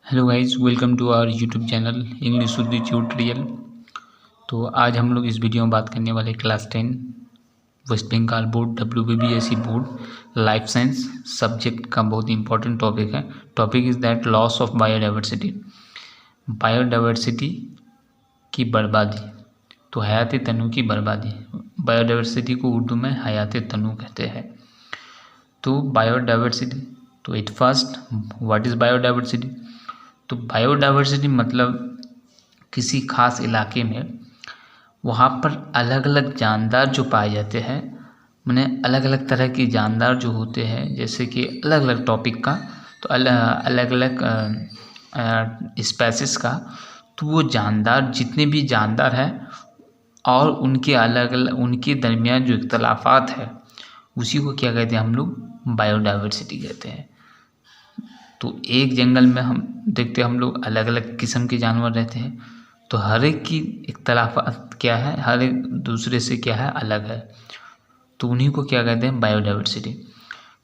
Hello guys, welcome to our YouTube channel English Urdu tutorial. तो आज हम लोग इस वीडियो में बात करने वाले class 10 West Bengal board WBBSE board life science subject का बहुत इंपॉर्टेंट टॉपिक है। Topic is that loss of biodiversity, biodiversity की बर्बादी। तो हयात तनु की बर्बादी, बायोडाइवर्सिटी को उर्दू में हयात तनु कहते हैं। तो बायोडाइवर्सिटी, तो it first what is biodiversity. तो बायोडाइवर्सिटी मतलब किसी खास इलाके में वहाँ पर अलग अलग जानदार जो पाए जाते हैं, माने अलग अलग तरह के जानदार जो होते हैं, जैसे कि अलग अलग टॉपिक का, तो अलग अलग स्पेसिस का। तो वो जानदार जितने भी जानदार हैं और उनके अलग अलग उनके दरमियान जो इख्तलाफात है, उसी को क्या कहते हैं हम लोग, बायोडाइवर्सिटी कहते हैं। तो एक जंगल में हम देखते हैं हम लोग अलग अलग किस्म के जानवर रहते हैं, तो हर एक की इख्तलाफात क्या है, हर एक दूसरे से क्या है, अलग है। तो उन्हीं को क्या कहते हैं, बायोडाइवर्सिटी।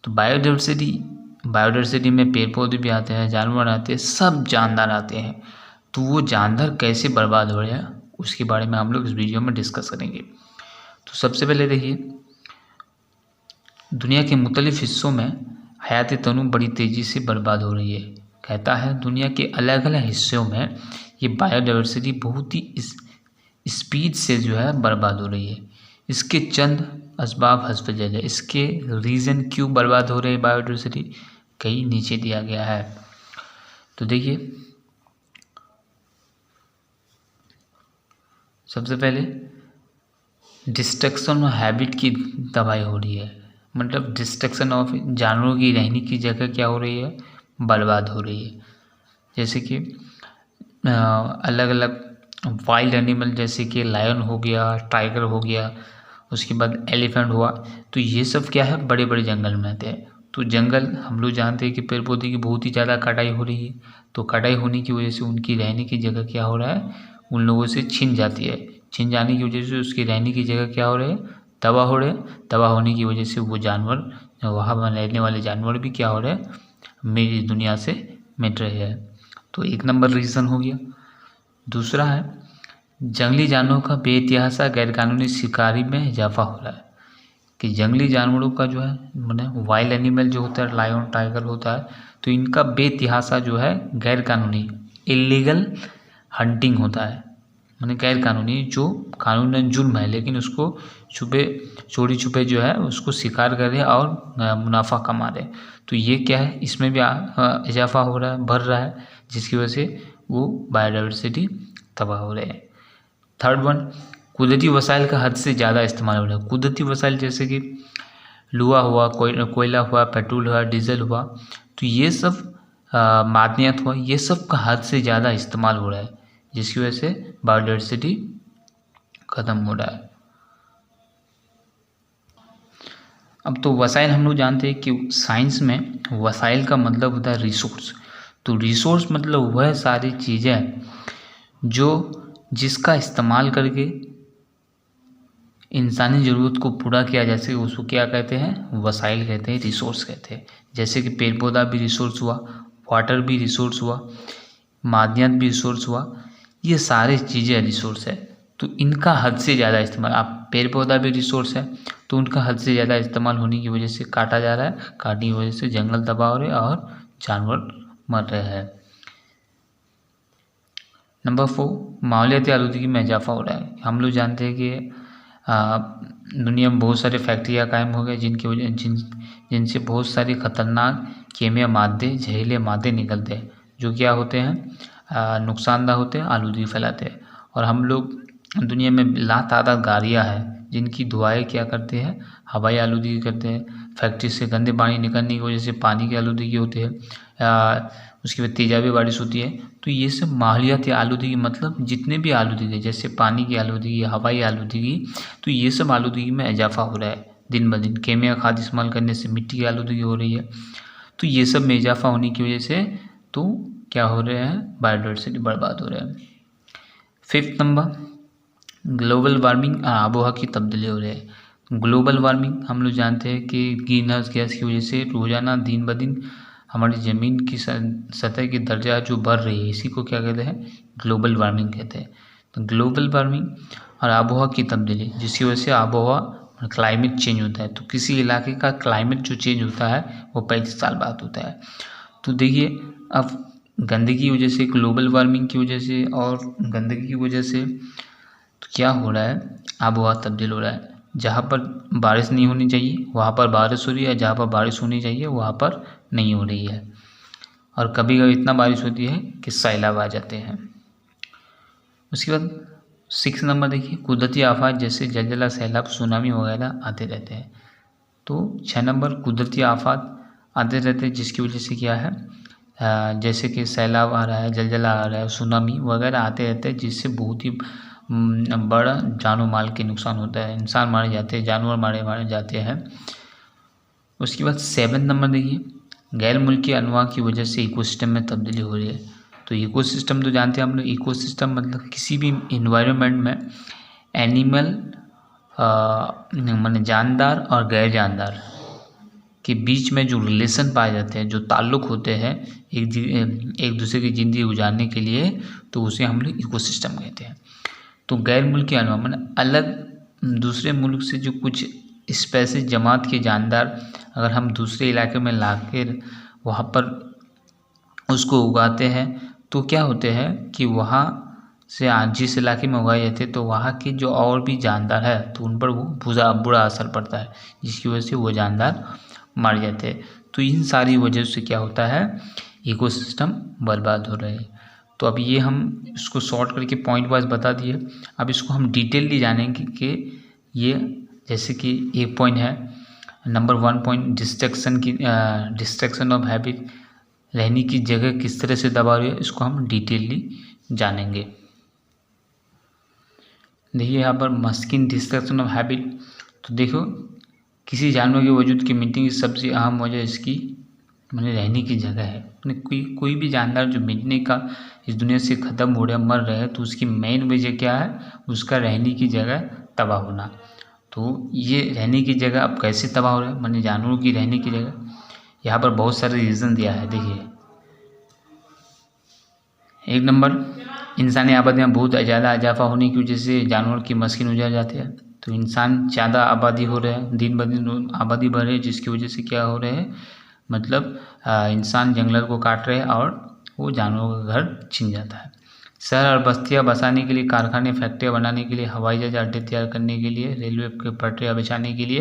तो बायोडाइवर्सिटी में पेड़ पौधे भी आते हैं, जानवर आते हैं, सब जानदार आते हैं। तो वो जानदार कैसे बर्बाद हो रहे हैं उसके बारे में हम लोग इस वीडियो में डिस्कस करेंगे। तो सबसे पहले देखिए, दुनिया के मुख्तलिफ हिस्सों में हयात तनु बड़ी तेज़ी से बर्बाद हो रही है। कहता है दुनिया के अलग अलग हिस्सों में ये बायोडाइवर्सिटी बहुत ही स्पीड से जो है बर्बाद हो रही है। इसके चंद असबाब हस्ब ज़ैल है। इसके रीज़न क्यों बर्बाद हो रहे हैं बायोडाइवर्सिटी, कहीं नीचे दिया गया है। तो देखिए, सबसे पहले डिस्ट्रक्शन ऑफ हैबिट की तबाही हो रही है। मतलब डिस्ट्रक्शन ऑफ जानवरों की रहने की जगह क्या हो रही है, बर्बाद हो रही है। जैसे कि अलग अलग वाइल्ड एनिमल, जैसे कि लायन हो गया, टाइगर हो गया, उसके बाद एलिफेंट हुआ, तो ये सब क्या है, बड़े बड़े जंगल में रहते हैं। तो जंगल हम लोग जानते हैं कि पेड़ पौधे की बहुत ही ज़्यादा कटाई हो रही है। तो कटाई होने की वजह से उनकी रहने की जगह क्या हो रहा है, उन लोगों से छिन जाती है। छिन जाने की वजह से उसकी रहने की जगह क्या हो रही है, तबाह हो रहे हैं। तबाह होने की वजह से वो जानवर, वहाँ रहने वाले जानवर भी क्या हो रहे हैं, मेरी दुनिया से मिट रहे हैं। तो एक नंबर रीज़न हो गया। दूसरा है जंगली जानवरों का बेतहाशा गैरकानूनी शिकारी में इजाफा हो रहा है। कि जंगली जानवरों का जो है, माने वाइल्ड एनिमल जो होता है, लायन टाइगर होता है, तो इनका बेतहाशा जो है गैरकानूनी इलीगल हंटिंग होता है। माने गैरकानूनी, जो कानूनन जुर्म है लेकिन उसको छुपे चोरी छुपे जो है उसको शिकार कर रहे हैं और मुनाफा कमा रहे हैं। तो ये क्या है, इसमें भी इजाफा हो रहा है, बढ़ रहा है, जिसकी वजह से वो बायोडाइवर्सिटी तबाह हो रहे हैं। थर्ड वन, कुदरती वसाइल का हद से ज़्यादा इस्तेमाल हो रहा है। कुदरती वसाइल जैसे कि लोहा हुआ, कोयला हुआ, पेट्रोल हुआ, डीजल हुआ, तो ये सब मादनियात हुआ, ये सब का हद से ज़्यादा इस्तेमाल हो रहा है, जिसकी वजह से बायोडाइवर्सिटी ख़त्म हो रहा है। अब तो वसाइल हम लोग जानते हैं कि साइंस में वसाइल का मतलब होता है रिसोर्स। तो रिसोर्स मतलब वह सारी चीज़ें जो जिसका इस्तेमाल करके इंसानी ज़रूरत को पूरा किया जा सके, उसको क्या कहते हैं, वसाइल कहते हैं, रिसोर्स कहते हैं। जैसे कि पेड़ पौधा भी रिसोर्स हुआ, वाटर भी रिसोर्स हुआ, मादनियात भी रिसोर्स हुआ, ये सारे चीज़ें रिसोर्स है। तो इनका हद से ज़्यादा इस्तेमाल, आप पेड़ पौधा भी रिसोर्स है, तो उनका हद से ज़्यादा इस्तेमाल होने की वजह से काटा जा रहा है, काटने की वजह से जंगल तबाह हो रहे हैं और जानवर मर रहे हैं। नंबर 4, माहौलियाती आलूदगी में इजाफा हो रहा है। हम लोग जानते हैं कि दुनिया में बहुत सारे फैक्ट्रियाँ कायम हो गए, जिनसे बहुत सारी खतरनाक कीमिया मादे, जहरीले मादे निकलते हैं, जो क्या होते हैं, नुकसानदायक होते हैं, आलूदगी फैलाते हैं। और हम लोग दुनिया में लातादाद गाड़ियाँ हैं जिनकी धुआएं क्या करते हैं, हवाई आलूदगी करते हैं। फैक्ट्री से गंदे पानी निकलने की वजह से पानी की आलूदगी होती है, उसके बाद तेज़ाबी बारिश होती है। तो ये सब माहौलियाती आलूदगी, मतलब जितने भी आलूदगी है, जैसे पानी की आलूदगी, हवाई आलूदगी, तो ये सब आलूदगी में इजाफा हो रहा है दिन ब दिन। केमिकल खाद इस्तेमाल करने से मिट्टी की आलूदगी हो रही है। तो ये सब में इजाफा होने की वजह से तो क्या हो रहे हैं, बायोडाइवर्सिटी बर्बाद हो रहा है। 5th नंबर, ग्लोबल वार्मिंग, आबोहवा की तब्दीली हो रही है। ग्लोबल वार्मिंग हम लोग जानते हैं कि ग्रीन हाउस गैस की वजह से रोज़ाना दिन ब दिन हमारी ज़मीन की सतह की दर्जा जो बढ़ रही है, इसी को क्या कहते हैं, ग्लोबल वार्मिंग कहते हैं। तो ग्लोबल वार्मिंग और आबोहवा की तब्दीली, जिसकी वजह से आबोहवा क्लाइमेट चेंज होता है। तो किसी इलाके का क्लाइमेट जो चेंज होता है वो 35 साल बाद होता है। तो देखिए, अब गंदगी की वजह से, ग्लोबल वार्मिंग की वजह से और गंदगी की वजह से तो क्या हो रहा है, आबोहवा तब्दील हो रहा है। जहाँ पर बारिश नहीं होनी चाहिए वहाँ पर बारिश हो रही है, जहाँ पर बारिश होनी चाहिए वहाँ पर नहीं हो रही है। और कभी कभी इतना बारिश होती है कि सैलाब आ जाते हैं। उसके बाद 6 नंबर देखिए, कुदरती आफत जैसे जलजला, सैलाब, सुनामी वगैरह आते रहते हैं। तो 6 नंबर, कुदरती आफत आते रहते हैं जिसकी वजह से क्या है, जैसे कि सैलाब आ रहा है, जलजला आ रहा है, सुनामी वगैरह आते रहते हैं, जिससे बहुत ही बड़ा जानो माल के नुकसान होता है, इंसान मारे जाते हैं, जानवर मारे जाते हैं। उसके बाद 7 नंबर देखिए, गैर मुल्की अनवा की वजह से इकोसिस्टम में तब्दीली हो रही है। तो इकोसिस्टम तो जानते हैं हम लोग, इकोसिस्टम मतलब किसी भी इन्वायरमेंट में एनिमल माने जानदार और गैर जानदार के बीच में जो रिलेशन पाए जाते हैं, जो ताल्लुक़ होते हैं एक दूसरे की ज़िंदगी गुजारने के लिए, तो उसे हम लोग इकोसिस्टम कहते हैं। तो गैर मुल्की अनवा माने अलग दूसरे मुल्क से जो कुछ स्पेसिस जमात के जानदार अगर हम दूसरे इलाके में ला कर वहाँ पर उसको उगाते हैं, तो क्या होते हैं कि वहाँ से जिस इलाके में उगाए जाते हैं तो वहाँ के जो और भी जानदार है तो उन पर वो बुरा असर पड़ता है, जिसकी वजह से वो जानदार मर जाते हैं। तो इन सारी वजह से क्या होता है, इकोसिस्टम बर्बाद हो रहे हैं। तो अब ये हम इसको शॉर्ट करके पॉइंट वाइज बता दिए। अब इसको हम डिटेलली जानेंगे कि ये, जैसे कि एक पॉइंट है number 1 point, distraction of habit, रहने की जगह किस तरह से दबा रही है, इसको हम डिटेलली जानेंगे। देखिए यहाँ पर मस्किन डिस्ट्रैक्शन ऑफ हैबिट, तो देखो किसी जानवर के वजूद की मिटने की सबसे अहम वजह इसकी माने रहने की जगह है। कोई भी जानवर जो मिटने का इस दुनिया से ख़त्म हो रहा है, मर रहा है, तो उसकी मेन वजह क्या है, उसका रहने की जगह तबाह होना। तो ये रहने की जगह अब कैसे तबाह हो रहा है, माने जानवरों की रहने की जगह, यहाँ पर बहुत सारे रीज़न दिया है। देखिए 1 नंबर, इंसानी आबादी में बहुत ज़्यादा इजाफा होने की वजह से जानवर की मस्किन उजड़ जाती है। तो इंसान ज़्यादा आबादी हो रहा है, दिन ब दिन आबादी बढ़ रही है, जिसकी वजह से क्या हो रहे हैं, मतलब इंसान जंगल को काट रहे हैं और वो जानवरों का घर छिन जाता है। शहर और बस्तियाँ बसाने के लिए, कारखाने, फैक्ट्रियाँ बनाने के लिए, हवाई जहाज अड्डे तैयार करने के लिए, रेलवे के पटरियाँ बिछाने के लिए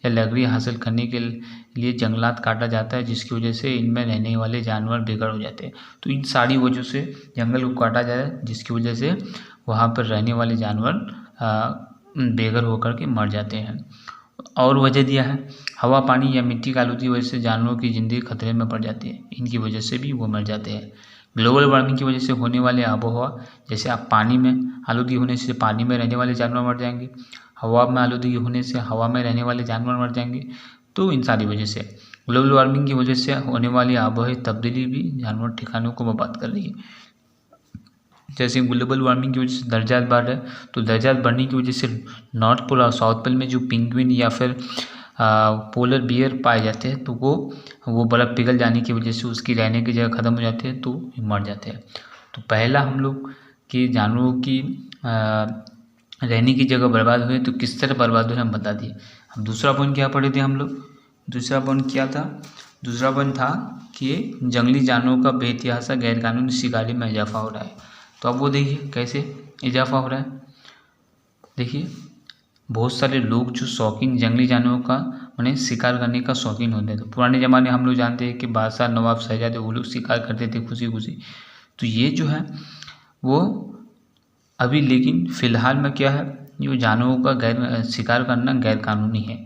या लकड़ी हासिल करने के लिए जंगलात काटा जाता है, जिसकी वजह से इनमें रहने वाले जानवर बेघर हो जाते हैं। तो इन सारी वजह से जंगल को काटा जाए, जिसकी वजह से वहाँ पर रहने वाले जानवर बेघर होकर के मर जाते हैं। और वजह दिया है हवा, पानी या मिट्टी की आलूदी की वजह से जानवरों की ज़िंदगी खतरे में पड़ जाती है, इनकी वजह से भी वो मर जाते हैं। ग्लोबल वार्मिंग की वजह से होने वाले आबोहवा, जैसे आप पानी में आलूदी होने से पानी में रहने वाले जानवर मर जाएंगे, हवा में आलूदी होने से हवा में रहने वाले जानवर मर जाएंगे। तो इन सारी वजह से ग्लोबल वार्मिंग की वजह से होने वाली आबोहवाई तब्दीली भी जानवर ठिकानों को बर्बाद कर रही है। जैसे ग्लोबल वार्मिंग की वजह से दर्जात बढ़ रहा है, तो दर्जात बढ़ने की वजह से नॉर्थ पोल और साउथ पोल में जो पेंगुइन या फिर पोलर बियर पाए जाते हैं, तो वो बर्फ़ पिघल जाने की वजह से उसकी रहने की जगह ख़त्म हो जाती है, तो मर जाते हैं। तो पहला हम लोग कि जानवरों की रहने की जगह बर्बाद हुई, तो किस तरह बर्बाद हुई हम बता दिए। अब दूसरा पॉइंट क्या पढ़े थे हम लोग, दूसरा पॉइंट क्या था, दूसरा पॉइंट था कि जंगली जानवरों का बेतहाशा गैरकानूनी शिकारी में इजाफा हो रहा है। तो अब वो देखिए कैसे इजाफा हो रहा है। देखिए बहुत सारे लोग जो शौकीन जंगली जानवरों का माने शिकार करने का शौकीन होते हैं। तो पुराने ज़माने हम लोग जानते हैं कि बादशाह, नवाब, शहजादे वो लोग शिकार करते थे खुशी खुशी। तो ये जो है वो अभी, लेकिन फ़िलहाल में क्या है, जो जानवरों का शिकार करना गैरकानूनी है,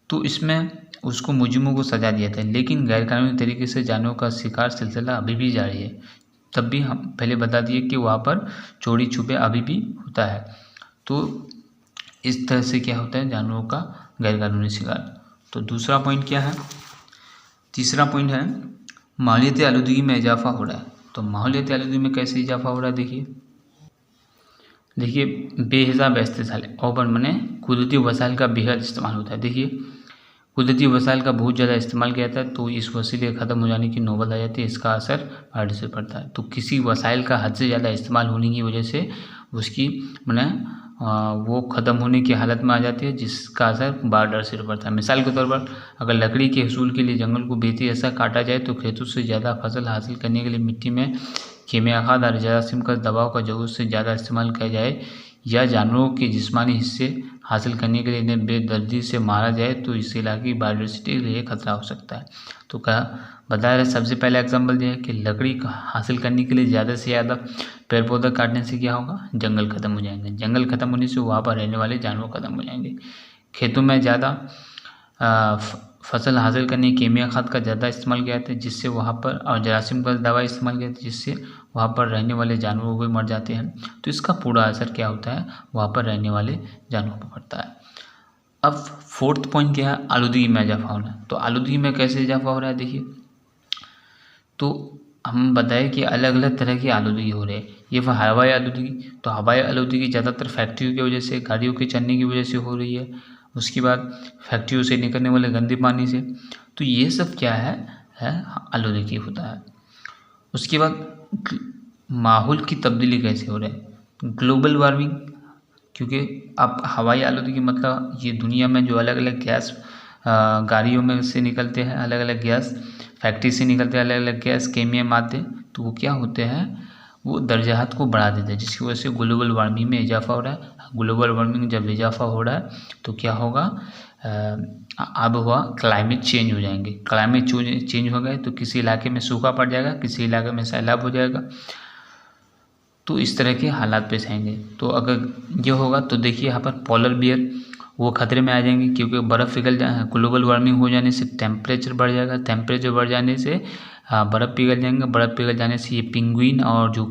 तो इसमें उसको मुजरिमों को सजा दिया था। लेकिन गैरकानूनी तरीके से जानवरों का शिकार सिलसिला अभी भी जारी है। तब भी हम पहले बता दिए कि वहाँ पर चोरी छुपे अभी भी होता है। तो इस तरह से क्या होता है जानवरों का गैरकानूनी शिकार। तो दूसरा पॉइंट क्या है, तीसरा पॉइंट है माहौलियाती आलूदगी में इजाफा हो रहा है। तो माहौलियाती आलूदगी में कैसे इजाफा हो रहा है, देखिए बेहिसाब इस्तेमाल, ओवर माने कुदरती वसाइल का बेहद इस्तेमाल होता है। देखिए कुदरती वसाइल का बहुत ज़्यादा इस्तेमाल किया जाता है तो इस वसीले ख़त्म हो जाने की नौबत आ जाती है, इसका असर बायोडाइवर्सिटी पर पड़ता है। तो किसी वसाइल का हद से ज़्यादा इस्तेमाल होने की वजह से उसकी माने वो ख़त्म होने की हालत में आ जाती है, जिसका असर बायोडाइवर्सिटी पर पड़ता है। मिसाल के तौर पर अगर लकड़ी के हसूल के लिए जंगल को बेहतरी ऐसा काटा जाए तो खेतों से ज़्यादा फसल हासिल करने के लिए मिट्टी में कीमिया खाद और जरासीम का दबाव का ज़रूरत से ज़्यादा इस्तेमाल किया जाए या जानवरों के जिस्मानी हिस्से हासिल करने के लिए इन्हें बेदर्दी से मारा जाए तो इस इलाके की बायोडाइवर्सिटी के लिए खतरा हो सकता है। तो कहा बताया रहा, सबसे पहला एग्जाम्पल यह है कि लकड़ी हासिल करने के लिए ज़्यादा से ज़्यादा पेड़ पौधा काटने से क्या होगा, जंगल खत्म हो जाएंगे। जंगल खत्म होने से वहाँ पर रहने वाले जानवर खत्म हो जाएंगे। खेतों में ज़्यादा फसल हासिल करने कीमिया खाद का ज़्यादा इस्तेमाल किया जाता है जिससे वहाँ पर, और जरासीम का दवा इस्तेमाल किया जाता है जिससे वहाँ पर रहने वाले जानवर भी मर जाते हैं। तो इसका पूरा असर क्या होता है, वहाँ पर रहने वाले जानवरों पर पड़ता है। अब फोर्थ पॉइंट क्या है, आलूदगी में इजाफा होना। तो आलूदगी में कैसे इजाफा हो रहा है, देखिए तो हम बताएं कि अलग अलग तरह की आलूदगी हो रही है। ये हवाई आलूदगी, तो हवाई आलूदगी ज़्यादातर फैक्ट्रियों की वजह से, गाड़ियों के चलने की वजह से हो रही है। उसके बाद फैक्ट्रियों से निकलने वाले गंदे पानी से, तो ये सब क्या है आलूदगी होता है। उसके बाद माहौल की तब्दीली कैसे हो रही है, ग्लोबल वार्मिंग, क्योंकि अब हवाई आलूदगी मतलब ये दुनिया में जो अलग अलग गैस गाड़ियों में से निकलते हैं, अलग अलग गैस फैक्ट्री से निकलते हैं, अलग अलग गैस केमिकल मादे, तो वो क्या होते हैं, वो दर्जाहत को बढ़ा देते हैं जिसकी वजह से ग्लोबल वार्मिंग में इजाफा हो रहा है। ग्लोबल वार्मिंग जब इजाफा हो रहा है तो क्या होगा, आबहवा क्लाइमेट चेंज हो जाएंगे। क्लाइमेट चेंज हो गए तो किसी इलाके में सूखा पड़ जाएगा, किसी इलाके में सैलाब हो जाएगा, तो इस तरह के हालात पेश आएंगे। तो अगर ये होगा तो देखिए यहाँ पर पोलर बियर वो खतरे में आ जाएंगे क्योंकि बर्फ़ पिघल जाए, ग्लोबल वार्मिंग हो जाने से टेम्परेचर बढ़ जाएगा, टेम्परेचर बढ़ जाने से बर्फ़ पिघल जाएंगे, बर्फ़ पिघल जाने से ये पिंगुइन और जो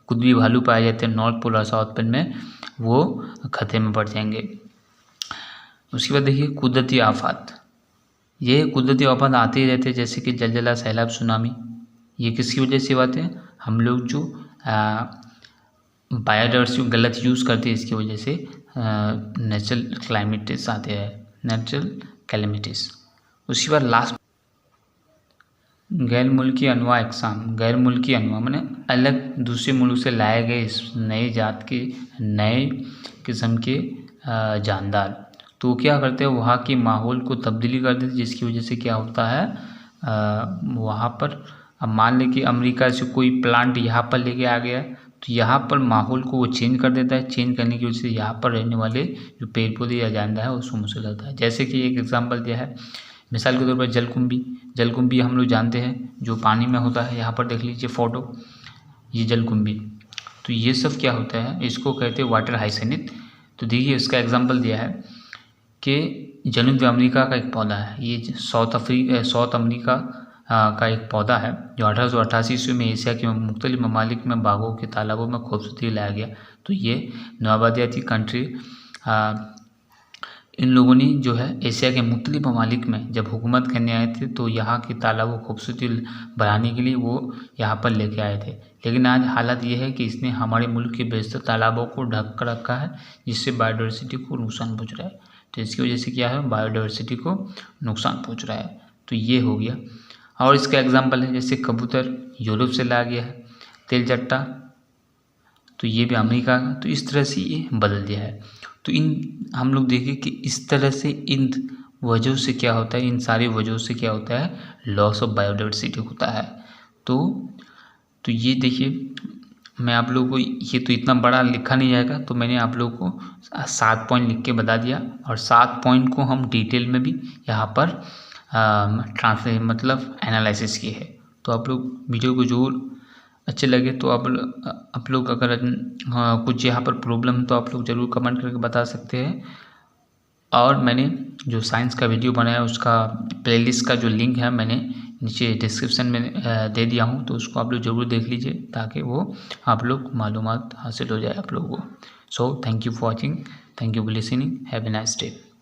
कुदबी भालू पाए जाते हैं नॉर्थ पोल और साउथ पोल में, वो खतरे में पड़ जाएंगे। उसके बाद देखिए कुदरती आफत, ये कुदरती आफत आते ही रहते हैं जैसे कि जलजला, सैलाब, सुनामी। ये किसकी वजह से बात है, हम लोग जो बायोडाइवर्सिटी गलत यूज़ करते हैं इसकी वजह से नेचुरल क्लाइमेटिस आते हैं, नेचुरल कैलेमिटीज़। उसके बाद लास्ट गैर मुल्की अनवा इकसाम, गैर मुल्की अनवा माने अलग दूसरे मुल्क से लाए गए इस नए जात के नए किस्म के जानदार, तो क्या करते हैं वहाँ के माहौल को तब्दीली कर देते जिसकी वजह से क्या होता है वहाँ पर, अब मान लें कि अमेरिका से कोई प्लांट यहाँ पर लेके आ गया तो यहाँ पर माहौल को वो चेंज कर देता है, चेंज करने की वजह से यहाँ पर रहने वाले जो पेड़ पौधे या जानदार है उसको मुश्किल होता है। जैसे कि एक एग्जांपल दिया है, मिसाल के तौर पर जलकुंभी हम लोग जानते हैं जो पानी में होता है, यहाँ पर देख लीजिए फ़ोटो, ये जलकुंभी, तो ये सब क्या होता है, इसको कहते हैं वाटर हाइसेनिथ। तो देखिए इसका एग्जाम्पल दिया है कि जनूबी अमेरिका का एक पौधा है, ये साउथ अमेरिका का एक पौधा है जो 1888 ईस्वी में एशिया के मुख्तलिफ ममालिक में बागों के तालाबों में खूबसूरती लाया गया। तो ये नवाबादियाती कंट्री इन लोगों ने जो है एशिया के मुख्तलिफ ममालिक में जब हुकूमत करने आए थे तो यहाँ की तालाबों को खूबसूरती बढ़ाने के लिए वो यहाँ पर लेके आए थे। लेकिन आज हालत ये है कि इसने हमारे मुल्क के बेशतर तालाबों को ढक कर रखा है जिससे बायोडाइवर्सिटी को नुकसान पहुँच रहा है। तो इसकी वजह से क्या है, बायोडाइवर्सिटी को नुकसान पहुँच रहा है। तो ये हो गया। और इसका एग्जाम्पल है जैसे कबूतर यूरोप से लाया गया है, तेलचट्टा तो ये भी अमेरिका का, तो इस तरह से ये बदल दिया है। तो इन हम लोग देखें कि इस तरह से इन वजहों से क्या होता है, इन सारी वजहों से क्या होता है, लॉस ऑफ बायोडाइवर्सिटी होता है। तो ये देखिए मैं आप लोगों को, ये तो इतना बड़ा लिखा नहीं जाएगा तो मैंने आप लोगों को 7 पॉइंट लिख के बता दिया और 7 पॉइंट को हम डिटेल में भी यहाँ पर ट्रांसलेट मतलब एनालिसिस की है। तो आप लोग वीडियो को जरूर अच्छे लगे तो आप लोग अगर कुछ यहाँ पर प्रॉब्लम है तो आप लोग ज़रूर कमेंट करके बता सकते हैं। और मैंने जो साइंस का वीडियो बनाया उसका प्लेलिस्ट का जो लिंक है मैंने नीचे डिस्क्रिप्शन में दे दिया हूँ, तो उसको आप लोग ज़रूर देख लीजिए ताकि वो आप लोग मालूमात हासिल हो जाए आप लोगों को। So thank you for watching, thank you for listening, have a nice day.